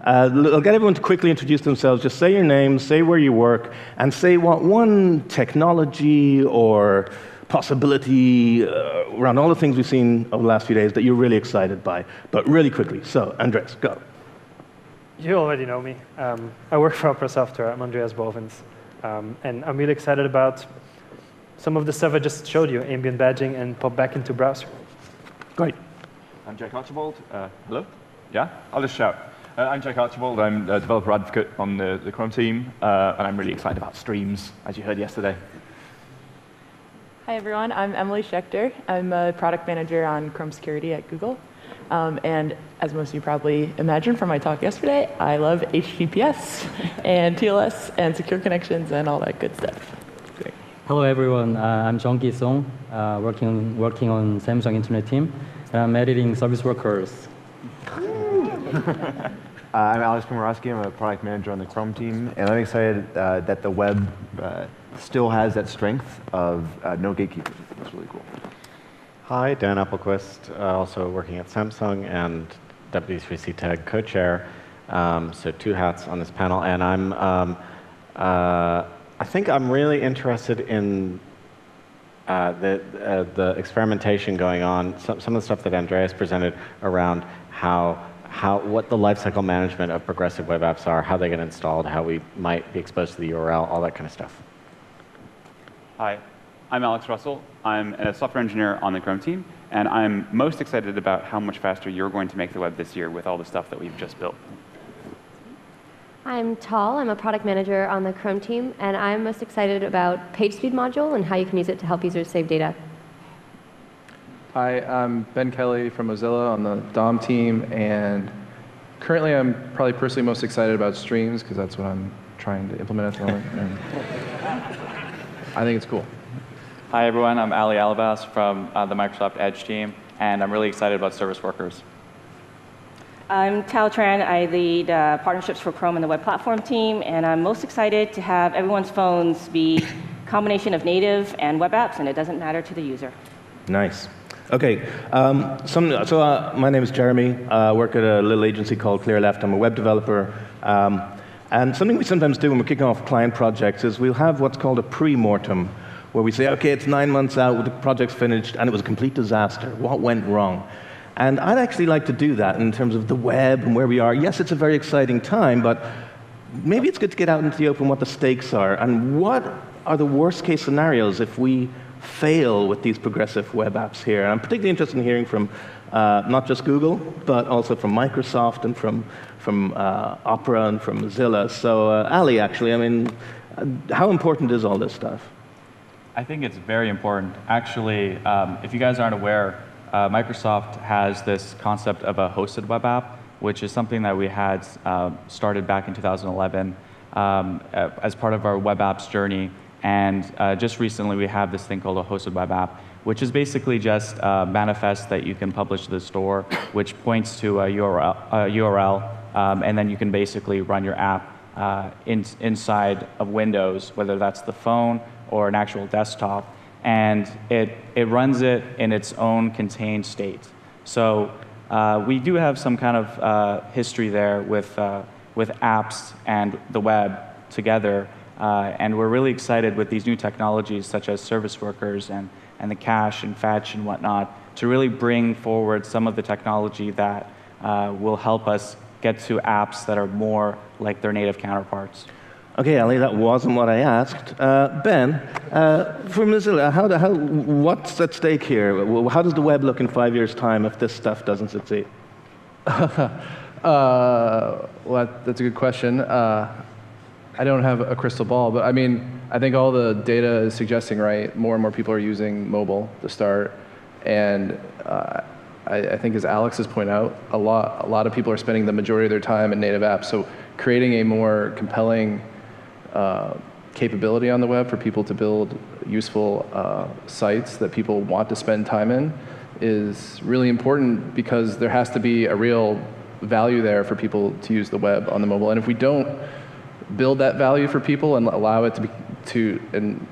I'll get everyone to quickly introduce themselves. Just say your name, say where you work, and say what one technology or possibility around all the things we've seen over the last few days that you're really excited by, but really quickly. So, Andreas, go. You already know me. I work for Opera Software. I'm Andreas Bovens. And I'm really excited about some of the stuff I just showed you, ambient badging and pop back into browser. Great. I'm Jack Archibald. Hello? Yeah? I'll just shout. I'm Jack Archibald. I'm a developer advocate on the Chrome team, and I'm really excited about streams, as you heard yesterday. Hi, everyone. I'm Emily Schechter. I'm a product manager on Chrome security at Google. And as most of you probably imagined from my talk yesterday, I love HTTPS and TLS and secure connections and all that good stuff. Great. Hello, everyone. I'm Jongki Song, working on Samsung Internet team, and I'm editing service workers. I'm Alex Komorowski. I'm a product manager on the Chrome team, and I'm excited that the web still has that strength of no gatekeepers. That's really cool. Hi, Dan Appelquist, also working at Samsung and W3C TAG co-chair. So 2 hats on this panel, and I think I'm really interested in the experimentation going on. Some of the stuff that Andreas presented around what the lifecycle management of progressive web apps are, how they get installed, how we might be exposed to the URL, all that kind of stuff. Hi, I'm Alex Russell. I'm a software engineer on the Chrome team, and I'm most excited about how much faster you're going to make the web this year with all the stuff that we've just built. I'm Tal. I'm a product manager on the Chrome team, and I'm most excited about PageSpeed module and how you can use it to help users save data. Hi, I'm Ben Kelly from Mozilla on the DOM team, and currently I'm probably personally most excited about streams because that's what I'm trying to implement at the moment. And I think it's cool. Hi, everyone. I'm Ali Alabas from the Microsoft Edge team, and I'm really excited about service workers. I'm Tao Tran. I lead partnerships for Chrome and the web platform team, and I'm most excited to have everyone's phones be a combination of native and web apps, and it doesn't matter to the user. Nice. Okay, my name is Jeremy. I work at a little agency called ClearLeft. I'm a web developer. And something we sometimes do when we're kicking off client projects is we'll have what's called a pre-mortem, where we say, okay, it's 9 months out, the project's finished, and it was a complete disaster. What went wrong? And I'd actually like to do that in terms of the web and where we are. Yes, it's a very exciting time, but maybe it's good to get out into the open what the stakes are, and what are the worst-case scenarios if we fail with these progressive web apps here. And I'm particularly interested in hearing from not just Google, but also from Microsoft and from Opera and from Mozilla. So Ali, actually, I mean, how important is all this stuff? I think it's very important. Actually, if you guys aren't aware, Microsoft has this concept of a hosted web app, which is something that we had started back in 2011 as part of our web apps journey. And just recently, we have this thing called a hosted web app, which is basically just a manifest that you can publish to the store, which points to a URL, and then you can basically run your app inside of Windows, whether that's the phone or an actual desktop, and it runs it in its own contained state. So we do have some kind of history there with apps and the web together. And we're really excited with these new technologies such as service workers and the cache and fetch and whatnot to really bring forward some of the technology that will help us get to apps that are more like their native counterparts. Okay, Ali, that wasn't what I asked. Ben, from Mozilla, what's at stake here? How does the web look in 5 years' time if this stuff doesn't succeed? Well, that's a good question. I don't have a crystal ball, but I mean, I think all the data is suggesting, right, more and more people are using mobile to start, and I think, as Alex's point out, a lot of people are spending the majority of their time in native apps. So creating a more compelling capability on the web for people to build useful sites that people want to spend time in is really important, because there has to be a real value there for people to use the web on the mobile. And if we don't build that value for people and allow it and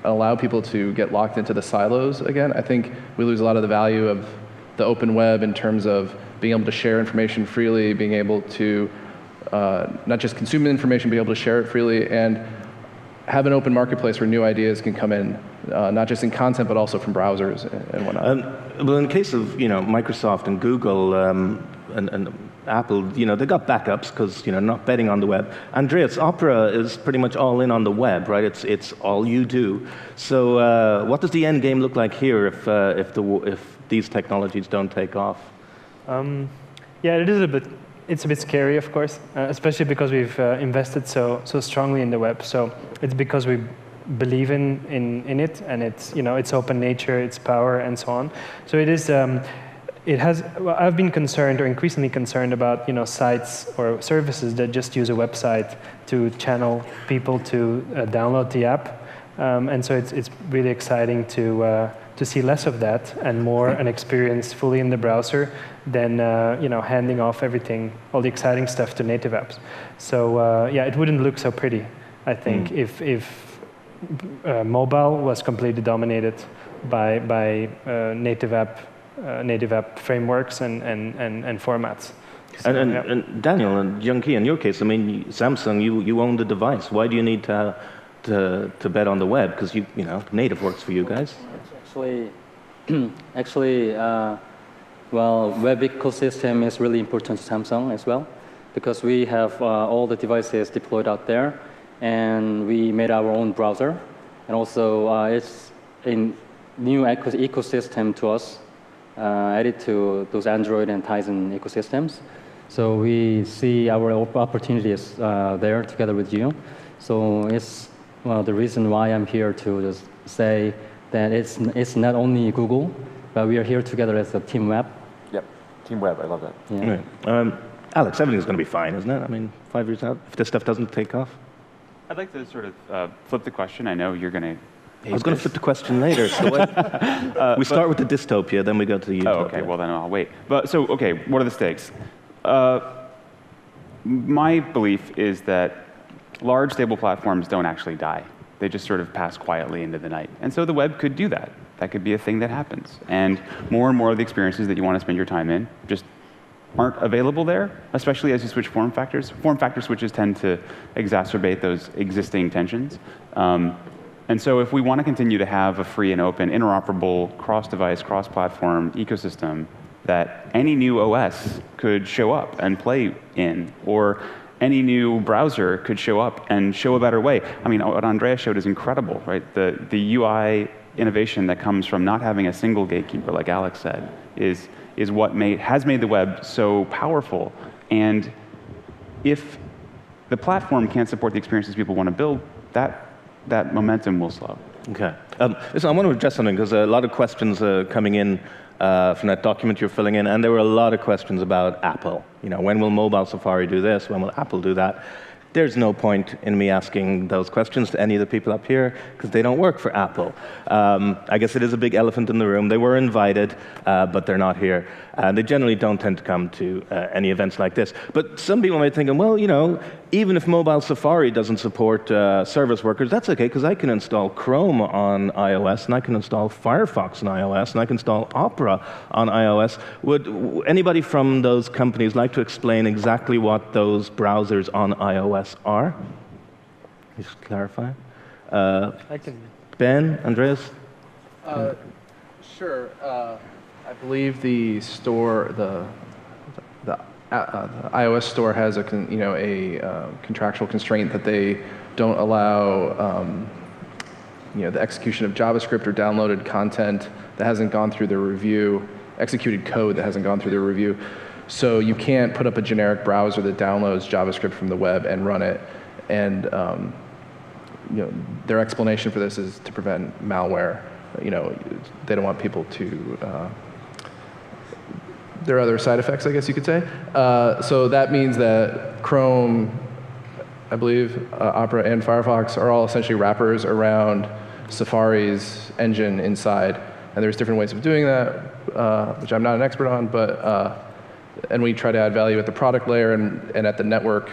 allow people to get locked into the silos again, I think we lose a lot of the value of the open web in terms of being able to share information freely, being able to not just consume the information, be able to share it freely, and have an open marketplace where new ideas can come in, not just in content, but also from browsers and whatnot. Well, in the case of Microsoft and Google and Apple, they got backups because not betting on the web. Andreas, Opera is pretty much all in on the web, right? It's all you do. So what does the end game look like here if these technologies don't take off? Yeah, it's a bit scary, of course, especially because we've invested so strongly in the web. So it's because we believe in it, and it's its open nature, its power, and so on. So it is. I've been concerned, or increasingly concerned, about sites or services that just use a website to channel people to download the app, and so it's really exciting to see less of that and more an experience fully in the browser than handing off everything, all the exciting stuff to native apps. So yeah, it wouldn't look so pretty, I think, if mobile was completely dominated by native app frameworks and formats. So, and Daniel and Youngkey, in your case, I mean, Samsung, you own the device. Why do you need to bet on the web? Because native works for you guys. Actually, well, web ecosystem is really important to Samsung as well, because we have all the devices deployed out there, and we made our own browser, and also it's a new ecosystem to us, added to those Android and Tizen ecosystems. So we see our opportunities there together with you. So it's the reason why I'm here to just say that it's not only Google, but we are here together as a team web. Yep, team web, I love that. Yeah. Right. Alex, everything's going to be fine, isn't it? I mean, 5 years out, if this stuff doesn't take off. I'd like to sort of flip the question. I know you're going to. I was going to flip the question later. So we start with the dystopia, then we go to the utopia. Oh, okay. Well, then I'll wait. But so, okay, what are the stakes? My belief is that large, stable platforms don't actually die. They just sort of pass quietly into the night. And so the web could do that. That could be a thing that happens. And more of the experiences that you want to spend your time in just aren't available there, especially as you switch form factors. Form factor switches tend to exacerbate those existing tensions. And so if we want to continue to have a free and open, interoperable, cross-device, cross-platform ecosystem that any new OS could show up and play in, or any new browser could show up and show a better way. I mean, what Andreas showed is incredible, right? The UI innovation that comes from not having a single gatekeeper, like Alex said, is what has made the web so powerful. And if the platform can't support the experiences people want to build, that momentum will slow. Okay. Listen, I want to address something, because a lot of questions coming in from that document you're filling in, and there were a lot of questions about Apple. When will mobile Safari do this? When will Apple do that? There's no point in me asking those questions to any of the people up here, because they don't work for Apple. I guess it is a big elephant in the room. They were invited, but they're not here. They generally don't tend to come to any events like this. But some people might think, well, even if mobile Safari doesn't support service workers, that's okay, because I can install Chrome on iOS, and I can install Firefox on iOS, and I can install Opera on iOS. Would anybody from those companies like to explain exactly what those browsers on iOS are? Just clarify. I can. Ben, Andreas? Sure. I believe the store, the iOS store has a contractual constraint that they don't allow the execution of JavaScript or downloaded content that hasn't gone through the review, executed code that hasn't gone through the review. So you can't put up a generic browser that downloads JavaScript from the web and run it. And their explanation for this is to prevent malware. They don't want people to. There are other side effects, I guess you could say. So that means that Chrome, I believe, Opera, and Firefox are all essentially wrappers around Safari's engine inside. And there's different ways of doing that, which I'm not an expert on, but and we try to add value at the product layer and at the network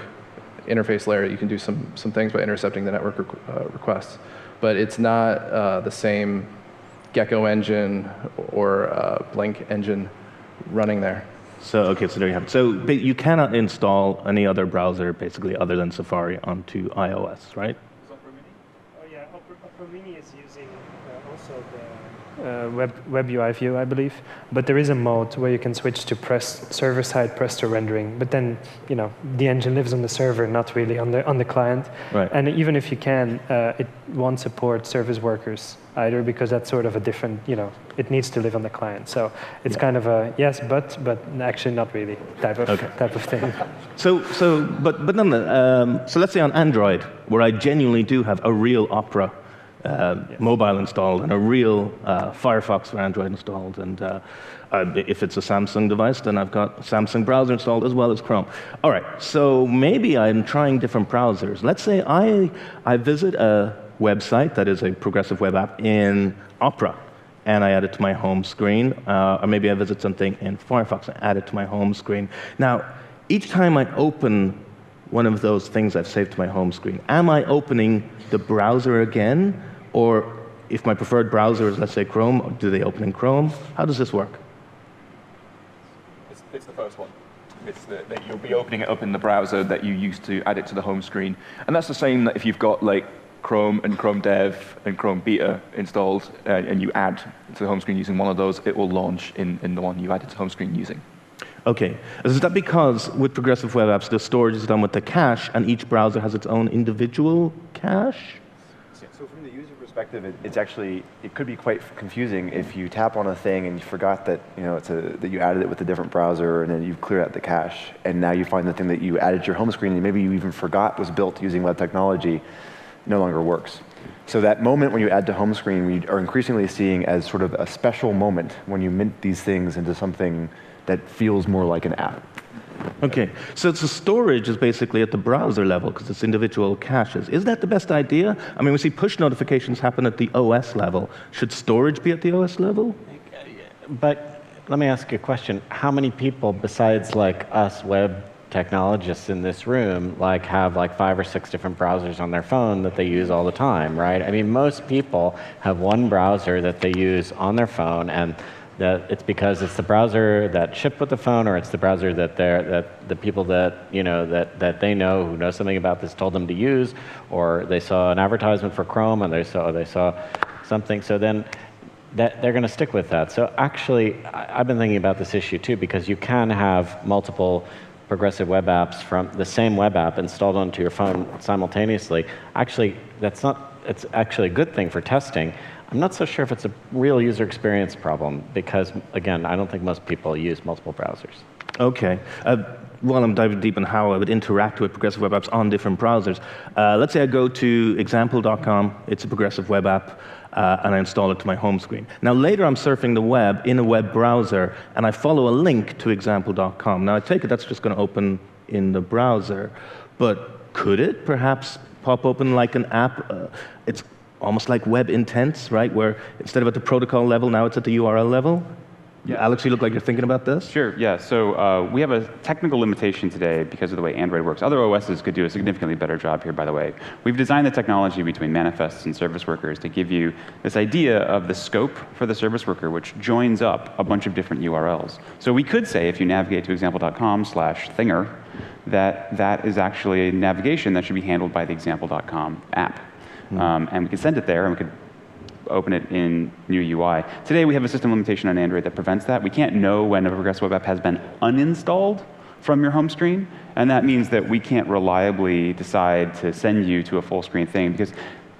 interface layer. You can do some things by intercepting the network requests. But it's not the same Gecko engine or Blink engine running there. So, okay, so there you have it. So but you cannot install any other browser, basically, other than Safari onto iOS, right? Oh yeah, Opera Mini is using also the web UI view, I believe. But there is a mode where you can switch to server-side press-to rendering. But then, the engine lives on the server, not really on the client. Right. And even if you can, it won't support service workers either, because that's sort of a different, it needs to live on the client. So it's kind of a yes, but actually not really type of thing. But nonetheless, so let's say on Android, where I genuinely do have a real Opera mobile installed and a real Firefox for Android installed, and if it's a Samsung device, then I've got Samsung browser installed as well as Chrome. All right, so maybe I'm trying different browsers. Let's say I visit a website that is a progressive web app in Opera, and I add it to my home screen, or maybe I visit something in Firefox and add it to my home screen. Now, each time I open one of those things I've saved to my home screen, am I opening the browser again? Or if my preferred browser is, let's say, Chrome, do they open in Chrome? How does this work? It's the first one. It's that you'll be opening it up in the browser that you used to add it to the home screen. And that's the same that if you've got like Chrome and Chrome Dev and Chrome Beta installed, and you add to the home screen using one of those, it will launch in the one you added to the home screen using. Okay. Is that because with progressive web apps, the storage is done with the cache, and each browser has its own individual cache? So from the user perspective, it could be quite confusing if you tap on a thing and you forgot that that you added it with a different browser, and then you clear out the cache, and now you find the thing that you added to your home screen and maybe you even forgot was built using web technology no longer works. So that moment when you add to home screen, we are increasingly seeing as sort of a special moment when you mint these things into something that feels more like an app. Okay, so the storage is basically at the browser level because it's individual caches. Is that the best idea? I mean, we see push notifications happen at the OS level. Should storage be at the OS level? But let me ask you a question. How many people besides like us web technologists in this room have 5 or 6 different browsers on their phone that they use all the time, right? I mean, most people have one browser that they use on their phone, and that it's because it's the browser that shipped with the phone, or it's the browser that the people that that they know who know something about this told them to use, or they saw an advertisement for Chrome and they saw something. So then that they're going to stick with that. So actually, I've been thinking about this issue too, because you can have multiple progressive web apps from the same web app installed onto your phone simultaneously. Actually, it's actually a good thing for testing. I'm not so sure if it's a real user experience problem because, again, I don't think most people use multiple browsers. Okay. While I'm diving deep in how I would interact with progressive web apps on different browsers, let's say I go to example.com. It's a progressive web app, and I install it to my home screen. Now, later I'm surfing the web in a web browser, and I follow a link to example.com. Now, I take it that's just going to open in the browser, but could it perhaps pop open like an app? It's almost like web intents, right, where instead of at the protocol level, now it's at the URL level? Yeah. Alex, you look like you're thinking about this? Sure, yeah. So we have a technical limitation today because of the way Android works. Other OSs could do a significantly better job here, by the way. We've designed the technology between manifests and service workers to give you this idea of the scope for the service worker, which joins up a bunch of different URLs. So we could say, if you navigate to example.com/thinger, that is actually a navigation that should be handled by the example.com app. And we could send it there, and we could open it in new UI. Today, we have a system limitation on Android that prevents that. We can't know when a progressive web app has been uninstalled from your home screen, and that means that we can't reliably decide to send you to a full screen thing, because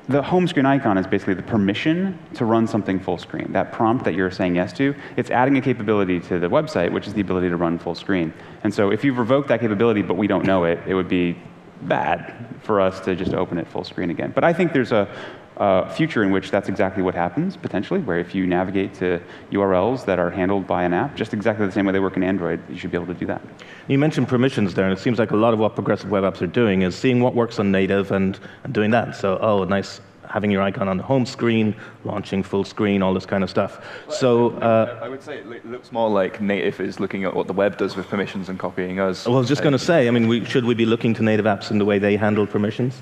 the home screen icon is basically the permission to run something full screen. That prompt that you're saying yes to, it's adding a capability to the website, which is the ability to run full screen. And so if you've revoked that capability, but we don't know it, it would be bad for us to just open it full screen again. But I think there's a future in which that's exactly what happens, potentially, where if you navigate to URLs that are handled by an app, just exactly the same way they work in Android, you should be able to do that. You mentioned permissions there, and it seems like a lot of what progressive web apps are doing is seeing what works on native and doing that. So, oh, nice, having your icon on the home screen, launching full screen, all this kind of stuff. So I would say it looks more like native is looking at what the web does with permissions and copying us. Well, I was just going to say, I mean, should we be looking to native apps in the way they handle permissions?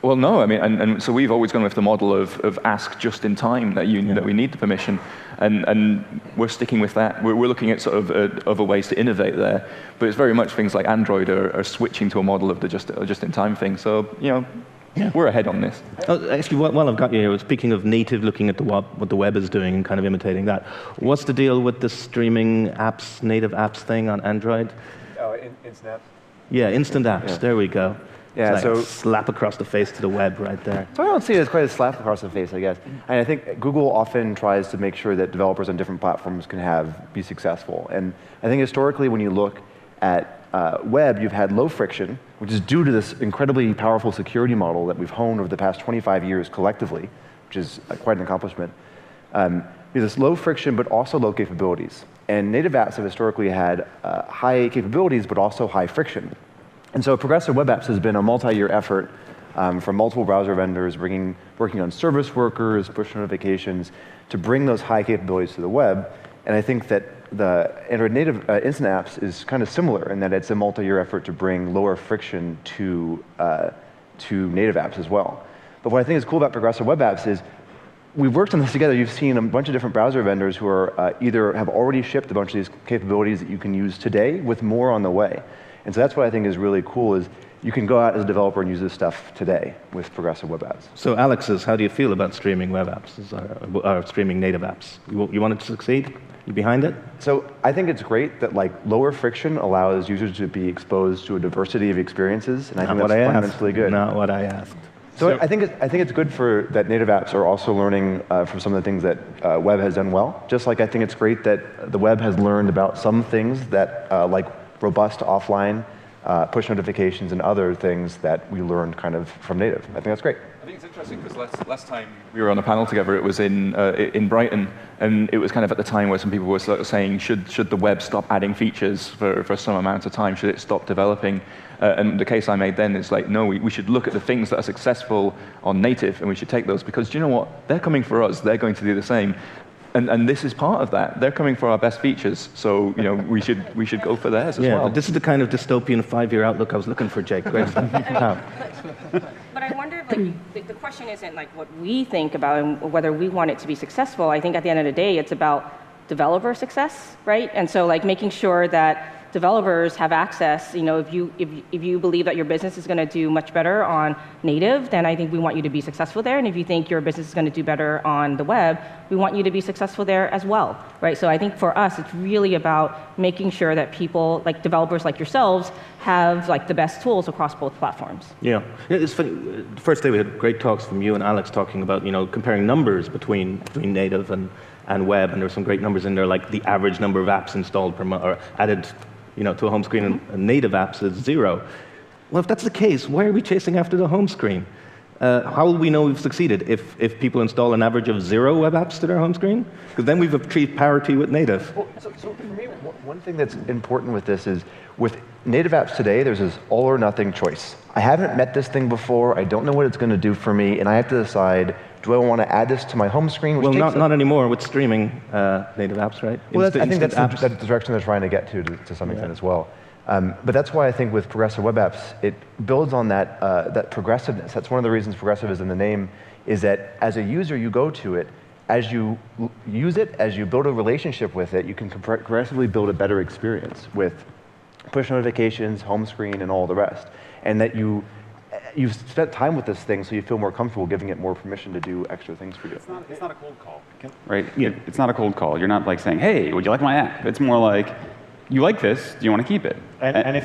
Well, no, I mean, and so we've always gone with the model of ask just in time, that we need the permission, and we're sticking with that. We're looking at sort of other ways to innovate there, but it's very much things like Android are switching to a model of the just in time thing. So we're ahead on this. Oh, actually, while I've got you here, speaking of native, looking at what the web is doing and kind of imitating that, what's the deal with the streaming apps, native apps thing on Android? Oh, Instant Apps? Yeah, instant apps. There we go. Yeah, it's like so a slap across the face to the web right there. So I don't see it as quite a slap across the face, I guess. And I think Google often tries to make sure that developers on different platforms can be successful. And I think historically, when you look at web, you've had low friction, which is due to this incredibly powerful security model that we've honed over the past 25 years collectively, which is quite an accomplishment. This low friction, but also low capabilities. And native apps have historically had high capabilities, but also high friction. And so Progressive Web Apps has been a multi-year effort from multiple browser vendors working on service workers, push notifications, to bring those high capabilities to the web. And I think that the Android native instant apps is kind of similar in that it's a multi-year effort to bring lower friction to native apps as well. But what I think is cool about Progressive Web Apps is we've worked on this together. You've seen a bunch of different browser vendors who are either have already shipped a bunch of these capabilities that you can use today with more on the way. And so that's what I think is really cool is you can go out as a developer and use this stuff today with Progressive Web Apps. So Alex, how do you feel about streaming web apps, or streaming native apps? You want it to succeed? You behind it? So I think it's great that lower friction allows users to be exposed to a diversity of experiences, and I think that's fundamentally good. Not what I asked. So I think it's good that native apps are also learning from some of the things that web has done well. Just like I think it's great that the web has learned about some things that like robust offline push notifications and other things that we learned kind of from native. I think that's great. I think it's interesting because last time we were on a panel together, it was in Brighton, and it was kind of at the time where some people were sort of saying, should the web stop adding features for some amount of time? Should it stop developing? And the case I made then is like, no, we should look at the things that are successful on native, and we should take those because do you know what? They're coming for us. They're going to do the same. And this is part of that. They're coming for our best features, so we should go for theirs as well. But this is the kind of dystopian 5-year outlook I was looking for, Jake. Great stuff. But I wonder if the question isn't like what we think about and whether we want it to be successful. I think at the end of the day, it's about developer success, right? And so making sure that developers have access. If you believe that your business is going to do much better on native, then I think we want you to be successful there. And if you think your business is going to do better on the web, we want you to be successful there as well, right? So I think for us, it's really about making sure that people, like developers like yourselves, have the best tools across both platforms. Yeah, it's funny. The first day we had great talks from you and Alex talking about comparing numbers between native and web, and there were some great numbers in there, like the average number of apps installed per month or added to a home screen, and native apps is 0. Well, if that's the case, why are we chasing after the home screen? How will we know we've succeeded if people install an average of 0 web apps to their home screen? Because then we've achieved parity with native. Well, so for me, one thing that's important with this is with native apps today, there's this all or nothing choice. I haven't met this thing before. I don't know what it's going to do for me, and I have to decide, do I want to add this to my home screen? Well, not anymore with streaming native apps, right? Well, I think that's the direction they're trying to get to some extent as well. But that's why I think with Progressive Web Apps, it builds on that progressiveness. That's one of the reasons progressive is in the name, is that as a user, you go to it, as you use it, as you build a relationship with it, you can progressively build a better experience with push notifications, home screen, and all the rest. And that you've spent time with this thing, so you feel more comfortable giving it more permission to do extra things for you. It's not a cold call, right? Yeah. It's not a cold call. You're not saying, "Hey, would you like my app?" It's more like, "You like this? Do you want to keep it?" And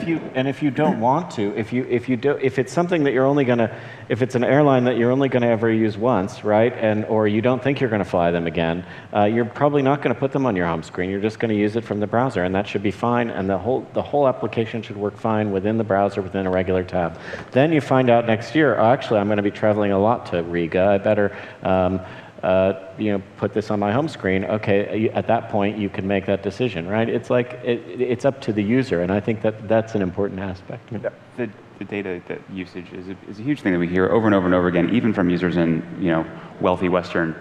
if you don't want to, if it's something that you're only gonna, if it's an airline that you're only gonna ever use once, right? Or you don't think you're gonna fly them again, you're probably not gonna put them on your home screen. You're just gonna use it from the browser, and that should be fine. And the whole application should work fine within the browser, within a regular tab. Then you find out next year, oh, actually, I'm gonna be traveling a lot to Riga. I better. Put this on my home screen. Okay, at that point you can make that decision, right? It's like it's up to the user, and I think that's an important aspect. Yeah. The data usage is a huge thing that we hear over and over and over again, even from users in wealthy Western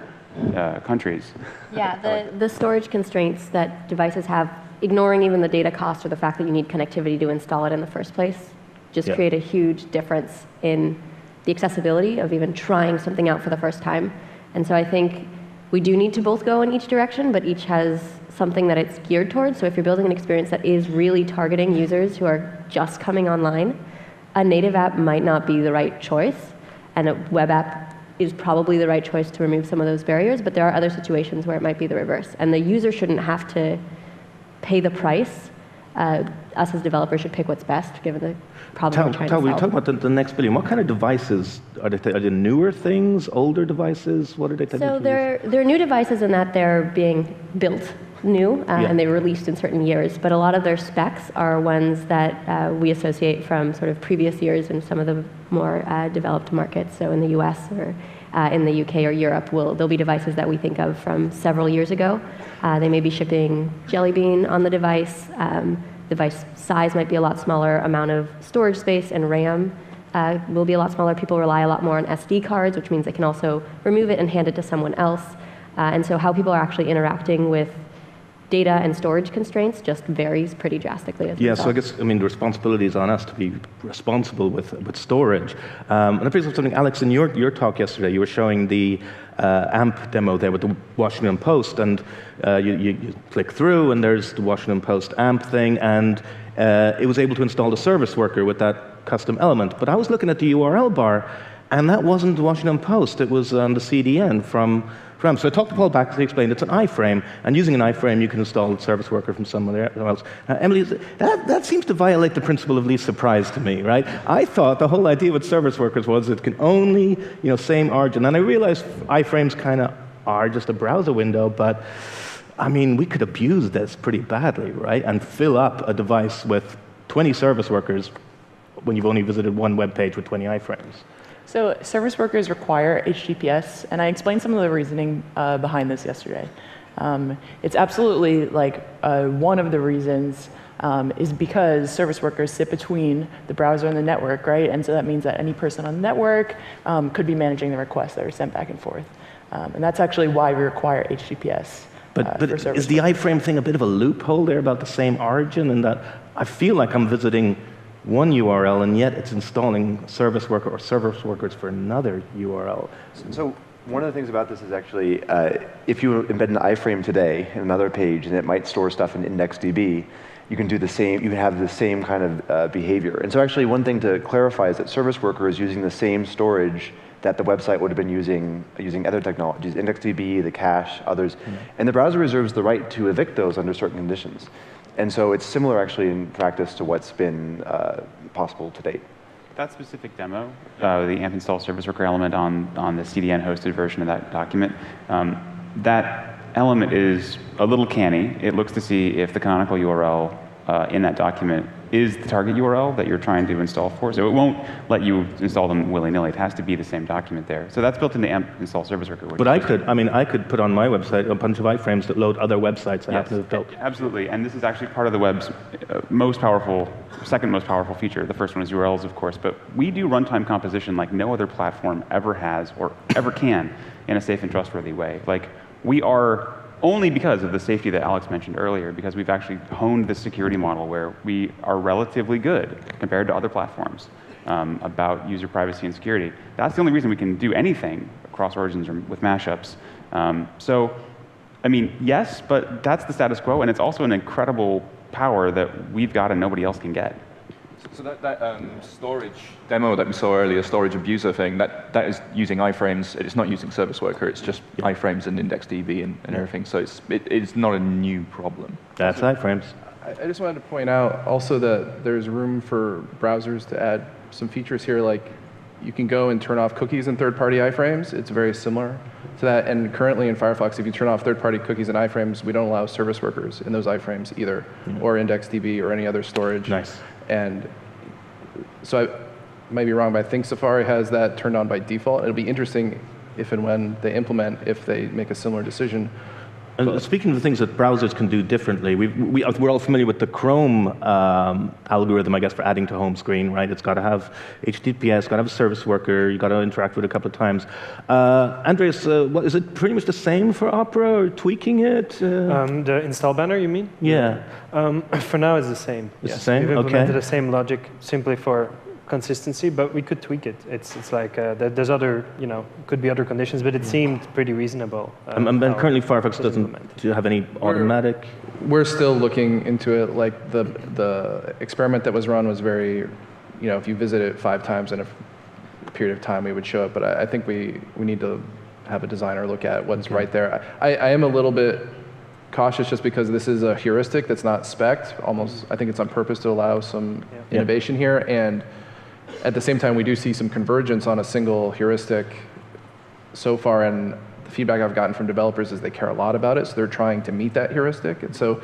countries. Yeah, the storage constraints that devices have, ignoring even the data cost or the fact that you need connectivity to install it in the first place, just create a huge difference in the accessibility of even trying something out for the first time. And so I think we do need to both go in each direction, but each has something that it's geared towards. So if you're building an experience that is really targeting users who are just coming online, a native app might not be the right choice, and a web app is probably the right choice to remove some of those barriers, but there are other situations where it might be the reverse. And the user shouldn't have to pay the price. Us as developers should pick what's best, given the problem we're trying to solve. We talk about the next billion. What kind of devices are they newer things, older devices? What are they? So they're new devices in that they're being built new, and they were released in certain years. But a lot of their specs are ones that we associate from sort of previous years in some of the more developed markets. So in the US or in the UK or Europe, there'll be devices that we think of from several years ago. They may be shipping Jelly Bean on the device. Device size might be a lot smaller, amount of storage space and RAM will be a lot smaller. People rely a lot more on SD cards, which means they can also remove it and hand it to someone else. And so how people are actually interacting with data and storage constraints just varies pretty drastically as a result. So I guess, the responsibility is on us to be responsible with storage. And I brings up something, Alex, in your talk yesterday, you were showing the AMP demo there with the Washington Post, and you click through, and there's the Washington Post AMP thing, and it was able to install the service worker with that custom element. But I was looking at the URL bar, and that wasn't the Washington Post. It was on the CDN from AMP. So I talked to Paul Back, he explained it's an iframe, and using an iframe, you can install a service worker from somewhere else. Emily, that seems to violate the principle of least surprise to me, right? I thought the whole idea with service workers was it can only, same origin. And I realized iframes kind of are just a browser window, but we could abuse this pretty badly, right? And fill up a device with 20 service workers when you've only visited one web page with 20 iframes. So service workers require HTTPS, and I explained some of the reasoning behind this yesterday. It's absolutely one of the reasons is because service workers sit between the browser and the network, right? And so that means that any person on the network could be managing the requests that are sent back and forth. And that's actually why we require HTTPS. But is the iframe thing a bit of a loophole there about the same origin, in that I feel like I'm visiting one URL, and yet it's installing service worker or service workers for another URL. So one of the things about this is actually, if you embed an iframe today in another page, and it might store stuff in IndexedDB, you can do the same. You have the same kind of behavior. And so actually, one thing to clarify is that service worker is using the same storage that the website would have been using other technologies, IndexedDB, the cache, others. And the browser reserves the right to evict those under certain conditions. And so it's similar, actually, in practice to what's been possible to date. That specific demo, the AMP install service worker element on the CDN hosted version of that document, that element is a little canny. It looks to see if the canonical URL in that document is the target URL that you're trying to install for. So it won't let you install them willy-nilly. It has to be the same document there. So that's built into AMP install service worker. But I could put on my website a bunch of iframes that load other websites I happen to have built. Absolutely, and this is actually part of the web's second most powerful feature. The first one is URLs, of course, but we do runtime composition like no other platform ever has or ever can in a safe and trustworthy way. We are, only because of the safety that Alex mentioned earlier, because we've actually honed the security model where we are relatively good compared to other platforms about user privacy and security. That's the only reason we can do anything across origins or with mashups. Yes, but that's the status quo, and it's also an incredible power that we've got and nobody else can get. So that storage demo that we saw earlier, storage abuser thing, that is using iframes. It's not using service worker. It's just iframes and IndexedDB and everything. So it's not a new problem. That's iframes. I just wanted to point out also that there's room for browsers to add some features here, like you can go and turn off cookies in third-party iframes. It's very similar to that. And currently in Firefox, if you turn off third-party cookies and iframes, we don't allow service workers in those iframes either, or IndexedDB or any other storage. Nice. And so I might be wrong, but I think Safari has that turned on by default. It'll be interesting if and when they implement, if they make a similar decision. And speaking of the things that browsers can do differently, we're all familiar with the Chrome algorithm, I guess, for adding to home screen, right? It's got to have HTTPS, got to have a service worker, you've got to interact with it a couple of times. Andreas, is it pretty much the same for Opera, or tweaking it? The install banner, you mean? Yeah. For now, it's the same. It's the same? We've implemented Okay. the same logic simply for consistency, but we could tweak it. It's like there's other, could be other conditions, but it seemed pretty reasonable. And currently Firefox doesn't have any automatic. We're still looking into it. Like the experiment that was run was very, if you visit it 5 times in a period of time, we would show it. But I think we need to have a designer look at what's right there. I am a little bit cautious just because this is a heuristic that's not spec'd. Almost, I think it's on purpose to allow some innovation here. And at the same time, we do see some convergence on a single heuristic so far. And the feedback I've gotten from developers is they care a lot about it. So they're trying to meet that heuristic. And so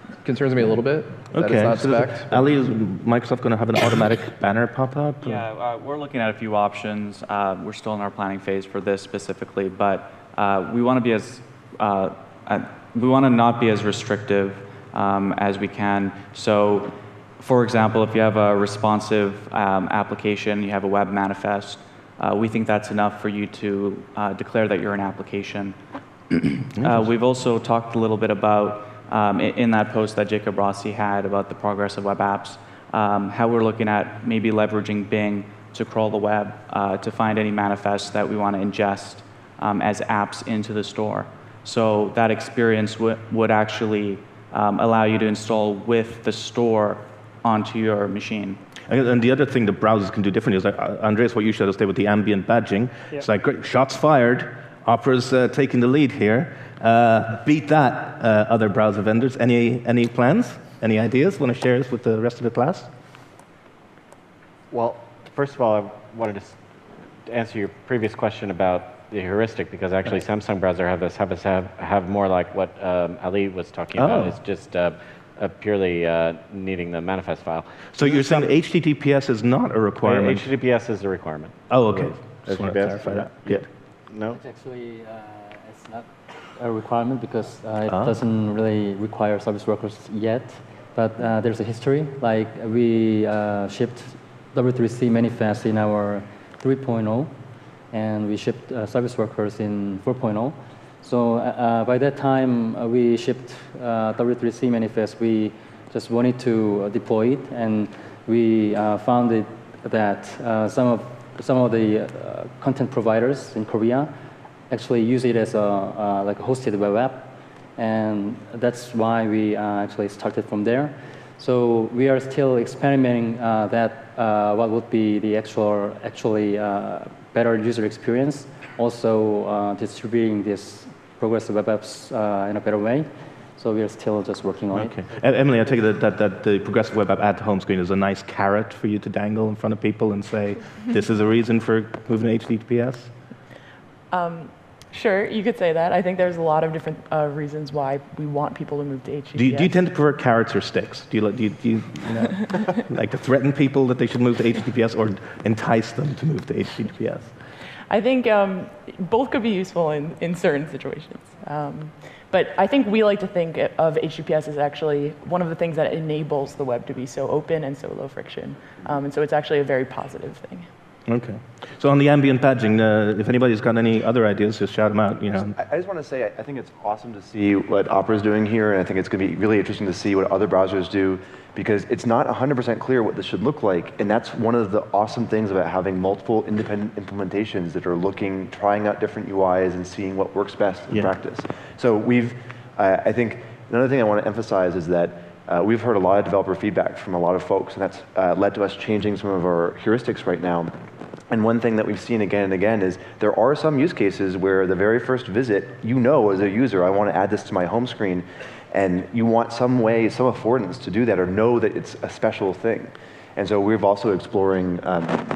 it concerns me a little bit that it's not spec'd. Ali, is Microsoft going to have an automatic banner pop up? Yeah, we're looking at a few options. We're still in our planning phase for this specifically, but we want to be as we want to not be as restrictive as we can. So, for example, if you have a responsive application, you have a web manifest, we think that's enough for you to declare that you're an application. We've also talked a little bit about, in that post that Jacob Rossi had about the progress of web apps, how we're looking at maybe leveraging Bing to crawl the web to find any manifests that we want to ingest as apps into the store. So that experience would actually allow you to install with the store onto your machine. And the other thing the browsers can do differently is, Andreas, what you showed us there with the ambient badging. Yeah. It's like, great, shots fired. Opera's taking the lead here. Beat that, other browser vendors. Any plans? Any ideas? Want to share this with the rest of the class? Well, first of all, I wanted to answer your previous question about the heuristic, because actually Samsung browser have more like what Ali was talking about. It's just purely needing the manifest file. So you're saying HTTPS is not a requirement? HTTPS is a requirement. Oh, okay. Just want to clarify that. Yeah. No? It's actually it's not a requirement because it doesn't really require service workers yet. But there's a history. Like we shipped W3C manifest in our 3.0. And we shipped service workers in 4.0. So by that time, we shipped W3C manifest. We just wanted to deploy it, and we found it that some of the content providers in Korea actually use it as a like a hosted web app, and that's why we actually started from there. So we are still experimenting what would be the actually better user experience, also distributing this progressive web apps in a better way. So we are still just working on it. Emily, I take it that the progressive web app at the home screen is a nice carrot for you to dangle in front of people and say, this is a reason for moving to HTTPS? Sure, you could say that. I think there's a lot of different reasons why we want people to move to HTTPS. Do you tend to prefer carrots or sticks? Do you like to threaten people that they should move to HTTPS or entice them to move to HTTPS? I think both could be useful in certain situations. But I think we like to think of HTTPS as actually one of the things that enables the web to be so open and so low friction. And so it's actually a very positive thing. Okay. So on the ambient badging, if anybody's got any other ideas, just shout them out. I just want to say, I think it's awesome to see what Opera's doing here, and I think it's going to be really interesting to see what other browsers do, because it's not 100% clear what this should look like, and that's one of the awesome things about having multiple independent implementations that are trying out different UIs and seeing what works best in practice. So I think another thing I want to emphasize is that we've heard a lot of developer feedback from a lot of folks, and that's led to us changing some of our heuristics right now. And one thing that we've seen again and again is there are some use cases where the very first visit, as a user, I want to add this to my home screen, and you want some way, some affordance to do that, or know that it's a special thing. And so we're also exploring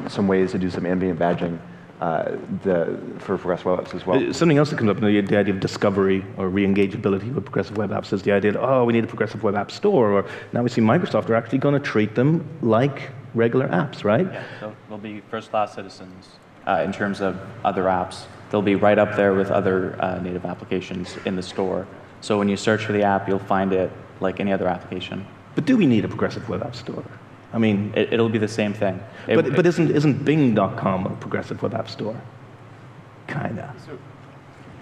some ways to do some ambient badging for progressive web apps as well. Something else that comes up, the idea of discovery or re-engageability with progressive web apps is the idea that, we need a progressive web app store, or now we see Microsoft are actually going to treat them like regular apps, right? Yeah, they'll be first-class citizens in terms of other apps. They'll be right up there with other native applications in the store. So when you search for the app, you'll find it like any other application. But do we need a progressive web app store? I mean, it'll be the same thing. But isn't Bing.com a progressive web app store? Kinda.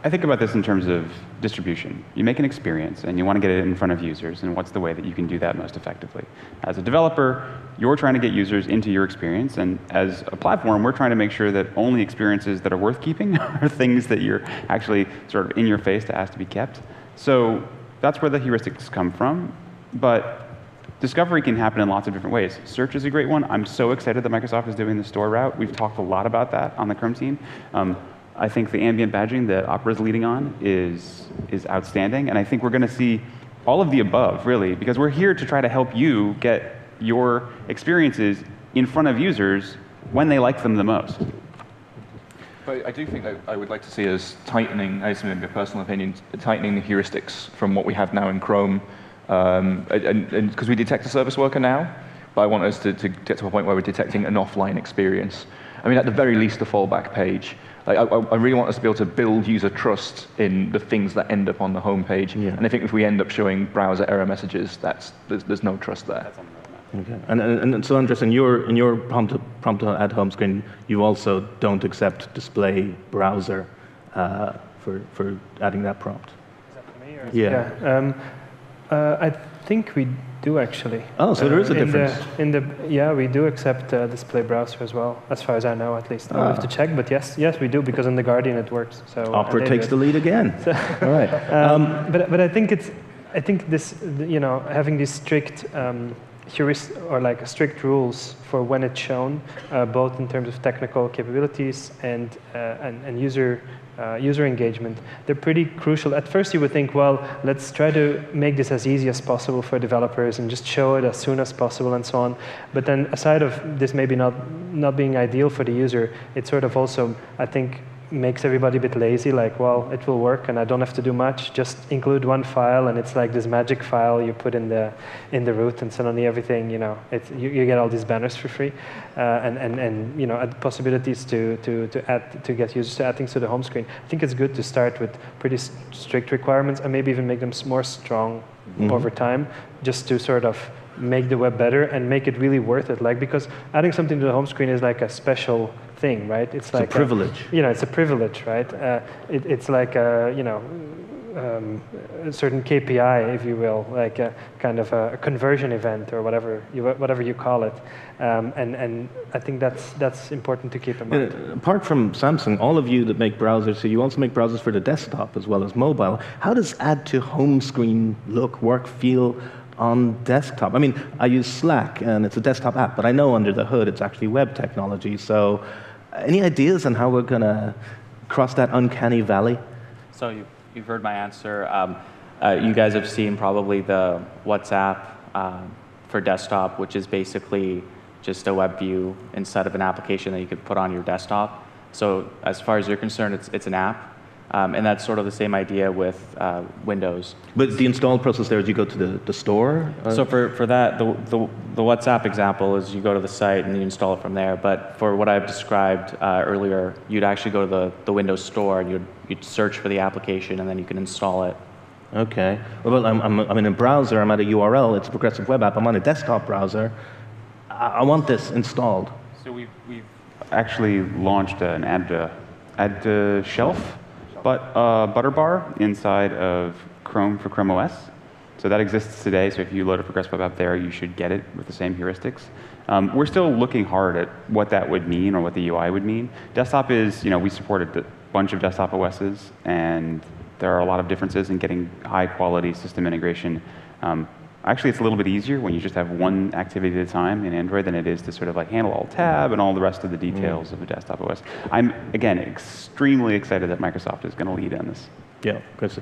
I think about this in terms of distribution. You make an experience and you want to get it in front of users, and what's the way that you can do that most effectively? As a developer, you're trying to get users into your experience, and as a platform, we're trying to make sure that only experiences that are worth keeping are things that you're actually sort of in your face to ask to be kept. So that's where the heuristics come from, but discovery can happen in lots of different ways. Search is a great one. I'm so excited that Microsoft is doing the store route. We've talked a lot about that on the Chrome team. I think the ambient badging that Opera is leading on is outstanding, and I think we're going to see all of the above, really, because we're here to try to help you get your experiences in front of users when they like them the most. But I do think that I would like to see us tightening, as in my personal opinion, tightening the heuristics from what we have now in Chrome, and because we detect a service worker now, but I want us to get to a point where we're detecting an offline experience. I mean, at the very least, a fallback page. Like, I really want us to be able to build user trust in the things that end up on the home page. Yeah. And I think if we end up showing browser error messages, there's no trust there. Okay. And so, Andres, in your prompt to add home screen, you also don't accept display browser for adding that prompt. Is that for me? Or yeah. I think we do actually. Oh, so there is a difference. Yeah, we do accept display browser as well, as far as I know, at least. I'll have to check, but yes, we do, because in the Guardian it works. So Opera takes the lead again. So, all right. But I think this, having these strict strict rules for when it's shown, both in terms of technical capabilities and user engagement, they're pretty crucial. At first you would think, well, let's try to make this as easy as possible for developers and just show it as soon as possible and so on. But then aside of this maybe not being ideal for the user, it sort of also, I think, makes everybody a bit lazy, like, well, it will work and I don't have to do much, just include one file and it's like this magic file you put in the root and suddenly everything, you get all these banners for free, and possibilities to get users to add things to the home screen. I think it's good to start with pretty strict requirements and maybe even make them more strong over time, just to sort of make the web better and make it really worth it. Like, because adding something to the home screen is like a special thing, right? It's like a privilege. It's a privilege, right? It's like a certain KPI, if you will, like a kind of a conversion event or whatever you call it. And I think that's important to keep in mind. Apart from Samsung, all of you that make browsers, so you also make browsers for the desktop as well as mobile. How does add to home screen work, feel on desktop? I mean, I use Slack, and it's a desktop app, but I know under the hood it's actually web technology. So any ideas on how we're going to cross that uncanny valley? So you've heard my answer. You guys have seen probably the WhatsApp for desktop, which is basically just a web view instead of an application that you could put on your desktop. So as far as you're concerned, it's an app. And that's sort of the same idea with Windows. But the install process there is you go to the store? So for that, the WhatsApp example is you go to the site and you install it from there. But for what I've described earlier, you'd actually go to the Windows store and you'd search for the application and then you can install it. Okay. Well, I'm in a browser. I'm at a URL. It's a progressive web app. I'm on a desktop browser. I want this installed. So we've actually launched an add to shelf. But Butterbar inside of Chrome for Chrome OS. So that exists today, so if you load a Progressive Web App there, you should get it with the same heuristics. We're still looking hard at what that would mean or what the UI would mean. Desktop is, we supported a bunch of desktop OSs, and there are a lot of differences in getting high quality system integration. Actually, it's a little bit easier when you just have one activity at a time in Android than it is to sort of like handle all tab and all the rest of the details of a desktop OS. I'm, again, extremely excited that Microsoft is going to lead on this. Yeah, good.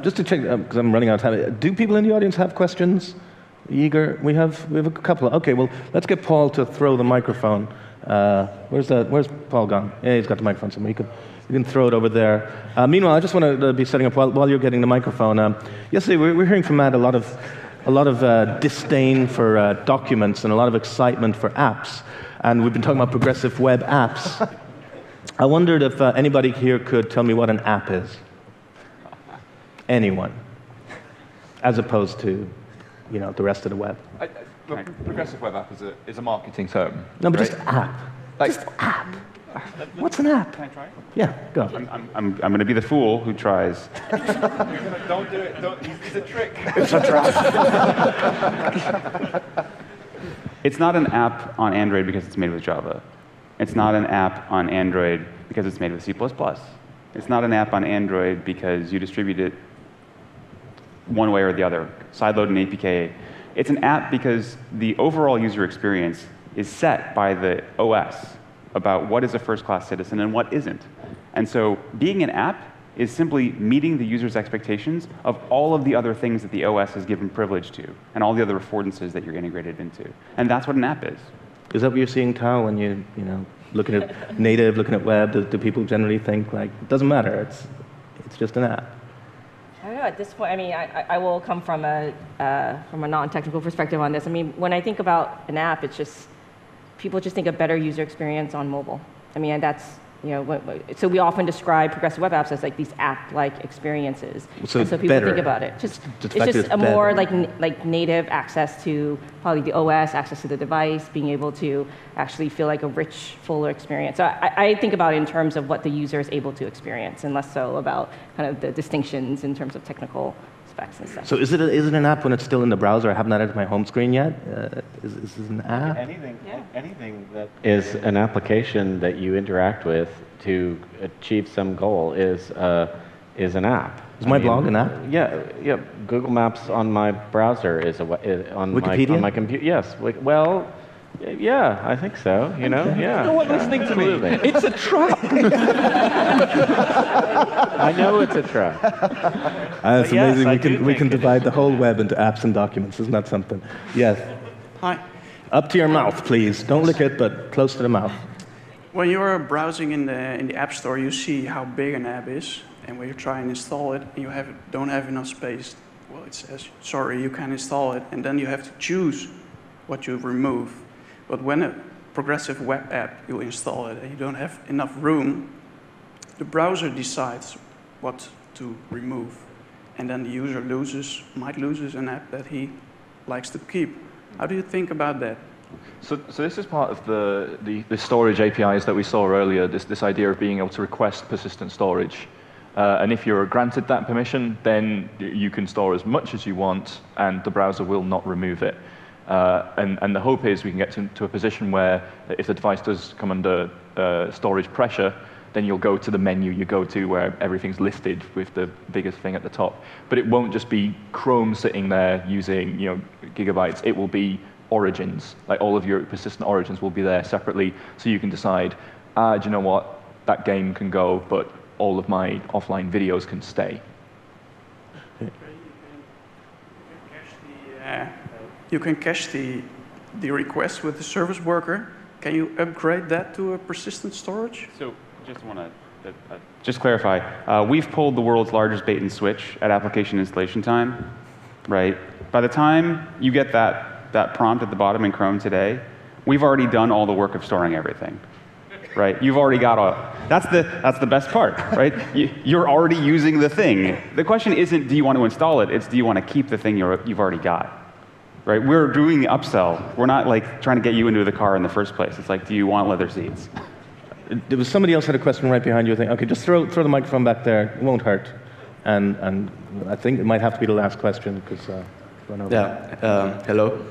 Just to check, because I'm running out of time, do people in the audience have questions? Eager? We have a couple. Okay, well, let's get Paul to throw the microphone. Where's Paul gone? Yeah, he's got the microphone somewhere. You can throw it over there. Meanwhile, I just want to be setting up while you're getting the microphone. Yesterday, we're hearing from Matt a lot of disdain for documents and a lot of excitement for apps. And we've been talking about progressive web apps. I wondered if anybody here could tell me what an app is. Anyone. As opposed to, the rest of the web. Progressive web app is a marketing term. No, but right? just app. Just app. What's an app? Can I try it? Yeah, go. I'm going to be the fool who tries. Don't do it. It's a trick. It's a trap. It's not an app on Android because it's made with Java. It's not an app on Android because it's made with C++. It's not an app on Android because you distribute it one way or the other, sideload and APK. It's an app because the overall user experience is set by the OS about what is a first-class citizen and what isn't. And so being an app is simply meeting the user's expectations of all of the other things that the OS has given privilege to, and all the other affordances that you're integrated into. And that's what an app is. Is that what you're seeing, Tao, when you know, looking at native, looking at web? Do people generally think, like, it doesn't matter, it's just an app? I don't know, at this point, I mean, I will come from a non-technical perspective on this. I mean, when I think about an app, it's just, people just think a better user experience on mobile. I mean, and that's, you know, so we often describe progressive web apps as like these app-like experiences. So, and so people better. think about it. It's like just a more better. like native access to probably the OS, access to the device, being able to actually feel like a rich, fuller experience. So I think about it in terms of what the user is able to experience, and less so about kind of the distinctions in terms of technical specs and stuff. So is it an app when it's still in the browser? I haven't added it to my home screen yet. Is it an app? Anything that is an application that you interact with to achieve some goal is an app. Is my blog an app? Yeah. Google Maps on my browser is on Wikipedia? on my computer. Yes. Well, yeah, I think so. You know, yeah. No one listening to me. It's a trap. I know it's a trap. It's yes, amazing. We can divide the whole web into apps and documents. Isn't that something? Yes. Hi. Up to your mouth, please. Don't lick it, but close to the mouth. When you're browsing in the App Store, you see how big an app is, and when you try and install it, and you don't have enough space, well, it says, sorry, you can't install it, and then you have to choose what you remove. But when a progressive web app, you install it, and you don't have enough room, the browser decides what to remove, and then the user might lose an app that he likes to keep. How do you think about that? So this is part of the storage APIs that we saw earlier, this idea of being able to request persistent storage. And if you're granted that permission, then you can store as much as you want, and the browser will not remove it. And the hope is we can get to a position where if the device does come under storage pressure, then you'll go to the menu you go to where everything's listed with the biggest thing at the top. But it won't just be Chrome sitting there using gigabytes. It will be origins. Like all of your persistent origins will be there separately, so you can decide, do you know what, that game can go, but all of my offline videos can stay. You can cache the request with the service worker. Can you upgrade that to a persistent storage? So just want to just clarify. We've pulled the world's largest bait and switch at application installation time, right? By the time you get that prompt at the bottom in Chrome today, we've already done all the work of storing everything, right? You've already got all. That's the best part, right? You're already using the thing. The question isn't do you want to install it? It's do you want to keep the thing you've already got, right? We're doing the upsell. We're not like trying to get you into the car in the first place. It's like, do you want leather seats? There was somebody else had a question right behind you. I think, okay, just throw the microphone back there. It won't hurt. And I think it might have to be the last question because run over. Yeah. Hello.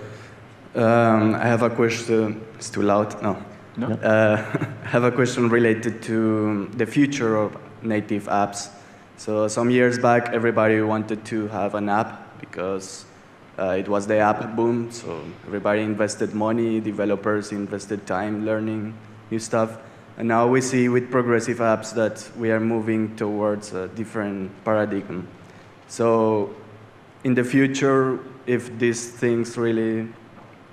I have a question. It's too loud. No. I have a question related to the future of native apps. So some years back, everybody wanted to have an app because it was the app boom. So everybody invested money, developers invested time learning new stuff. And now we see with progressive apps that we are moving towards a different paradigm. So in the future, if these things really,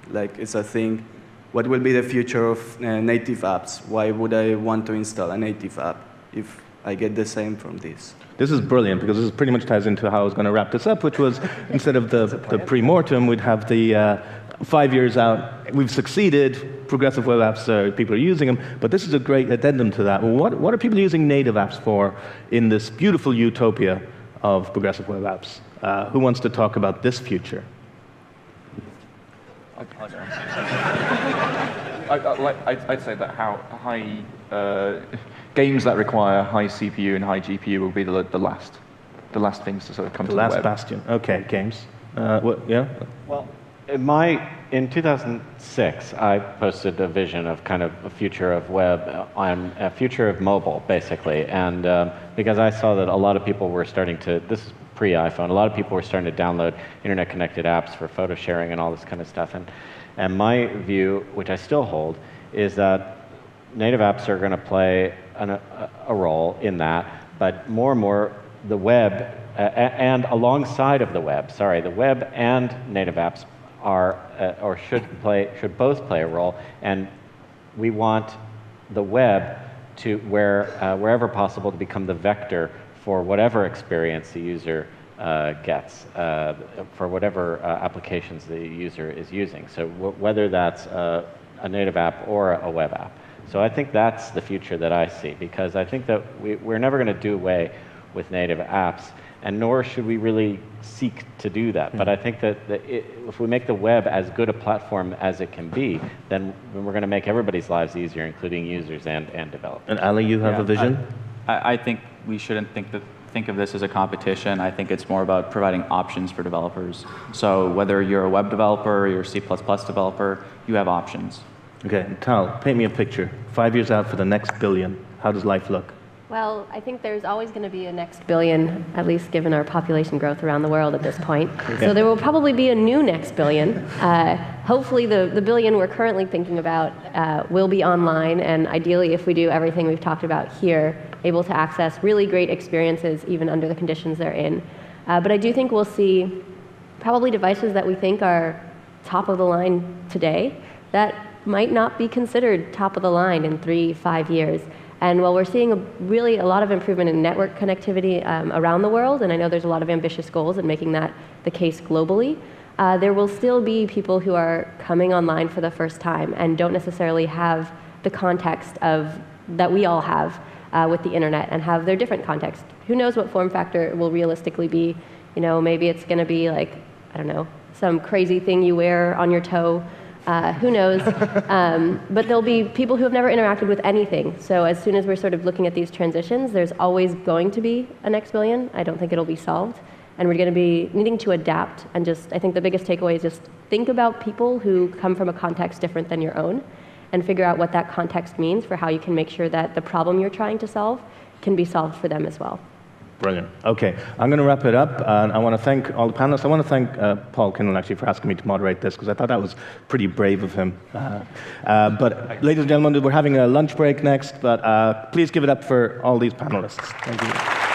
like it's a thing, what will be the future of native apps? Why would I want to install a native app if I get the same from this? This is brilliant because this pretty much ties into how I was going to wrap this up, which was instead of the pre-mortem, we'd have the 5 years out, we've succeeded, progressive web apps, people are using them, but this is a great addendum to that. Well, what are people using native apps for in this beautiful utopia of progressive web apps? Who wants to talk about this future? I'd say that how high games that require high CPU and high GPU will be the last things to sort of come to the web. The last bastion. Okay, games. Yeah? Well, in 2006, I posted a vision of kind of a future of web on a future of mobile, basically. And because I saw that a lot of people were starting to, this is pre-iPhone, a lot of people were starting to download internet-connected apps for photo sharing and all this kind of stuff. And my view, which I still hold, is that native apps are going to play a role in that, but more and more the web, and alongside of the web, the web and native apps are, or should both play a role, and we want the web to, wherever possible, to become the vector for whatever experience the user gets, for whatever applications the user is using. So whether that's a native app or a web app. So I think that's the future that I see, because I think that we're never going to do away with native apps, and nor should we really seek to do that. But I think that if we make the web as good a platform as it can be, then we're going to make everybody's lives easier, including users and developers. And Ali, you have a vision? I think we shouldn't think of this as a competition. I think it's more about providing options for developers. So whether you're a web developer or you're a C++ developer, you have options. Okay, Tal, paint me a picture. 5 years out for the next billion, how does life look? Well, I think there's always going to be a next billion, at least given our population growth around the world at this point. So there will probably be a new next billion. Hopefully the billion we're currently thinking about will be online, and ideally, if we do everything we've talked about here, able to access really great experiences even under the conditions they're in. But I do think we'll see probably devices that we think are top of the line today that might not be considered top of the line in 3-5 years. And while we're seeing a lot of improvement in network connectivity around the world, and I know there's a lot of ambitious goals in making that the case globally, there will still be people who are coming online for the first time and don't necessarily have the context that we all have with the internet, and have their different context. Who knows what form factor it will realistically be? You know, maybe it's going to be like, I don't know, some crazy thing you wear on your toe. Who knows? But there'll be people who have never interacted with anything. So as soon as we're sort of looking at these transitions, there's always going to be a next billion. I don't think it'll be solved. And we're going to be needing to adapt. And I think the biggest takeaway is just think about people who come from a context different than your own, and figure out what that context means for how you can make sure that the problem you're trying to solve can be solved for them as well. Brilliant. Okay, I'm going to wrap it up, and I want to thank all the panelists. I want to thank Paul Kinlan, actually, for asking me to moderate this, because I thought that was pretty brave of him. But ladies and gentlemen, we're having a lunch break next, but please give it up for all these panelists. Thank you.